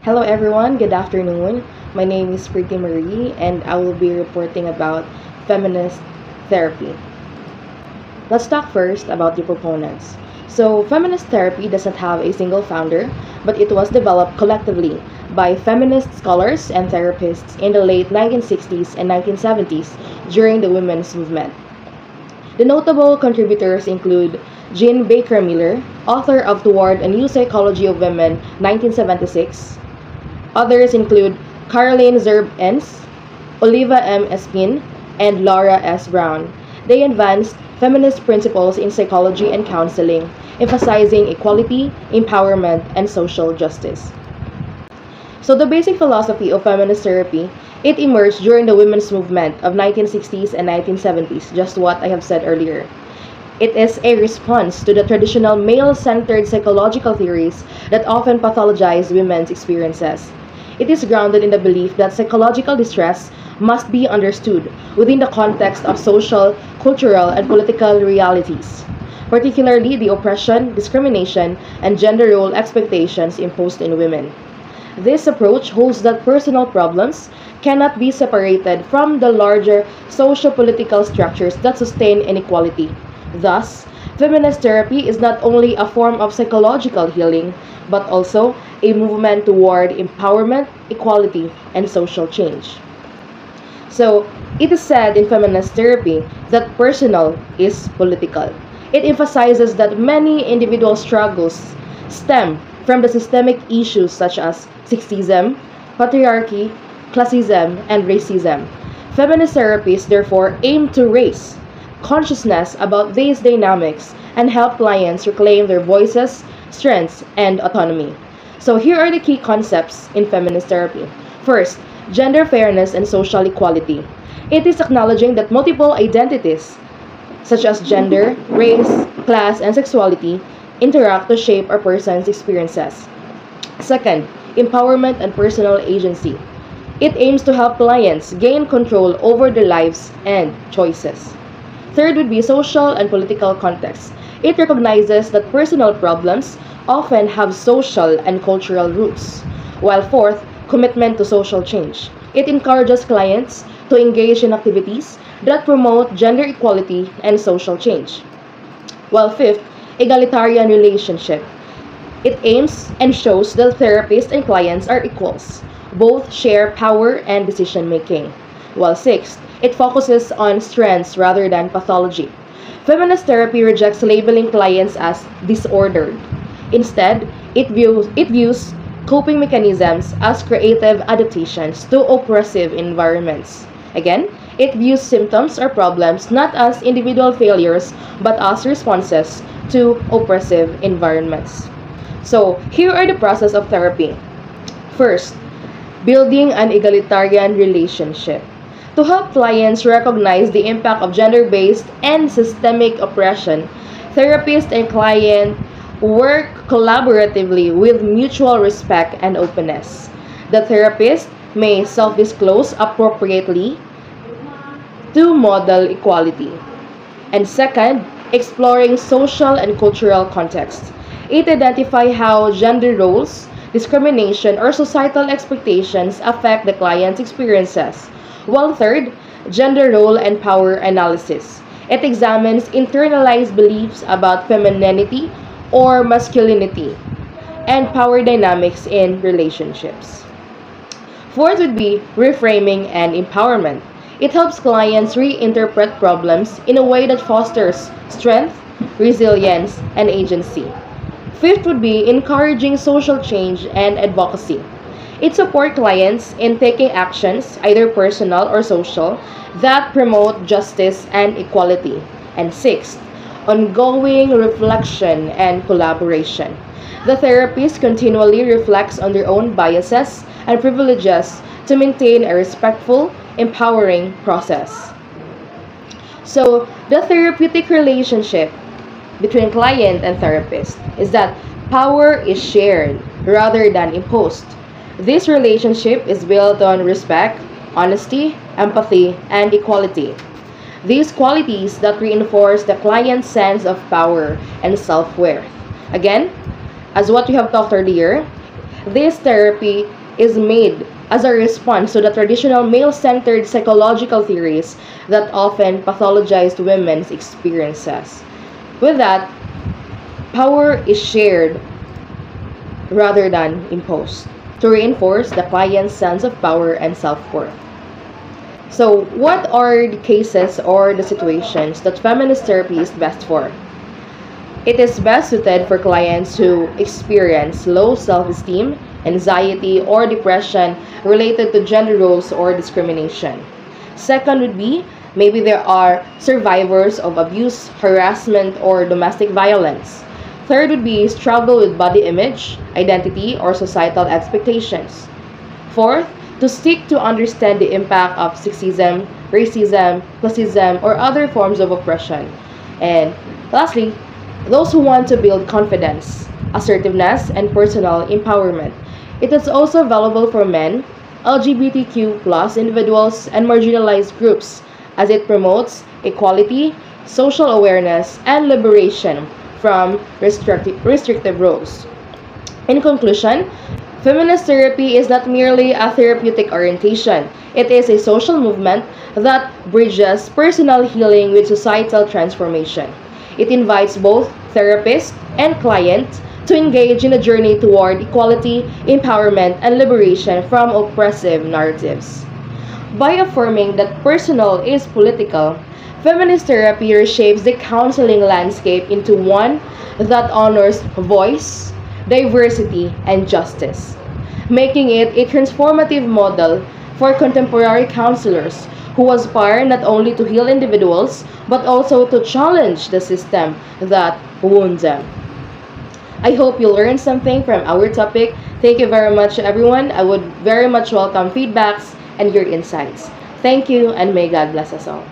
Hello everyone, good afternoon. My name is Pretty Marie and I will be reporting about feminist therapy. Let's talk first about the proponents. So, feminist therapy doesn't have a single founder, but it was developed collectively by feminist scholars and therapists in the late 1960s and 1970s during the women's movement. The notable contributors include Jean Baker Miller, author of Toward a New Psychology of Women, 1976. Others include Caroline Zerb Enns, Oliva M. Espin, and Laura S. Brown. They advanced feminist principles in psychology and counseling, emphasizing equality, empowerment, and social justice. So the basic philosophy of feminist therapy, it emerged during the women's movement of 1960s and 1970s, just what I have said earlier. It is a response to the traditional male-centered psychological theories that often pathologize women's experiences. It is grounded in the belief that psychological distress must be understood within the context of social, cultural, and political realities, particularly the oppression, discrimination, and gender role expectations imposed in women. This approach holds that personal problems cannot be separated from the larger socio-political structures that sustain inequality. Thus, feminist therapy is not only a form of psychological healing, but also a movement toward empowerment, equality, and social change. So, it is said in feminist therapy that personal is political. It emphasizes that many individual struggles stem from the systemic issues such as sexism, patriarchy, classism, and racism. Feminist therapies therefore aim to raise consciousness about these dynamics and help clients reclaim their voices, strengths, and autonomy. So here are the key concepts in feminist therapy. First, gender fairness and social equality. It is acknowledging that multiple identities, such as gender, race, class, and sexuality, interact to shape a person's experiences. Second, empowerment and personal agency. It aims to help clients gain control over their lives and choices. Third would be social and political context. It recognizes that personal problems often have social and cultural roots. While fourth, commitment to social change. It encourages clients to engage in activities that promote gender equality and social change. While fifth, egalitarian relationship. It aims and shows that therapists and clients are equals. Both share power and decision making. While sixth, it focuses on strengths rather than pathology. Feminist therapy rejects labeling clients as disordered. Instead, it views coping mechanisms as creative adaptations to oppressive environments. Again, it views symptoms or problems not as individual failures but as responses to oppressive environments. So, here are the process of therapy. First, building an egalitarian relationship. To help clients recognize the impact of gender-based and systemic oppression, therapist and client work collaboratively with mutual respect and openness. The therapist may self-disclose appropriately to model equality. And second, exploring social and cultural context. It identifies how gender roles, discrimination, or societal expectations affect the client's experiences. While third, gender role and power analysis. It examines internalized beliefs about femininity or masculinity and power dynamics in relationships. Fourth would be reframing and empowerment. It helps clients reinterpret problems in a way that fosters strength, resilience, and agency. Fifth would be encouraging social change and advocacy. It supports clients in taking actions, either personal or social, that promote justice and equality. And sixth, ongoing reflection and collaboration. The therapist continually reflects on their own biases and privileges to maintain a respectful, empowering process. So, the therapeutic relationship between client and therapist is that power is shared rather than imposed. This relationship is built on respect, honesty, empathy, and equality. These qualities that reinforce the client's sense of power and self-worth. Again, as what we have talked earlier, This therapy is made as a response to the traditional male-centered psychological theories that often pathologized women's experiences. With that, power is shared rather than imposed to reinforce the client's sense of power and self-worth. So, what are the cases or the situations that feminist therapy is best for? It is best suited for clients who experience low self-esteem, anxiety, or depression related to gender roles or discrimination. Second would be maybe there are survivors of abuse, harassment, or domestic violence. Third would be struggle with body image, identity, or societal expectations. Fourth, to seek to understand the impact of sexism, racism, classism, or other forms of oppression. And lastly, those who want to build confidence, assertiveness, and personal empowerment. It is also available for men, LGBTQ plus individuals, and marginalized groups as it promotes equality, social awareness, and liberation from restrictive roles. In conclusion, feminist therapy is not merely a therapeutic orientation. It is a social movement that bridges personal healing with societal transformation. It invites both therapist and client to engage in a journey toward equality, empowerment, and liberation from oppressive narratives. By affirming that personal is political, feminist therapy reshapes the counseling landscape into one that honors voice, diversity, and justice, making it a transformative model for contemporary counselors who aspire not only to heal individuals but also to challenge the system that wounds them. I hope you learned something from our topic. Thank you very much, everyone. I would very much welcome feedbacks and your insights. Thank you, and may God bless us all.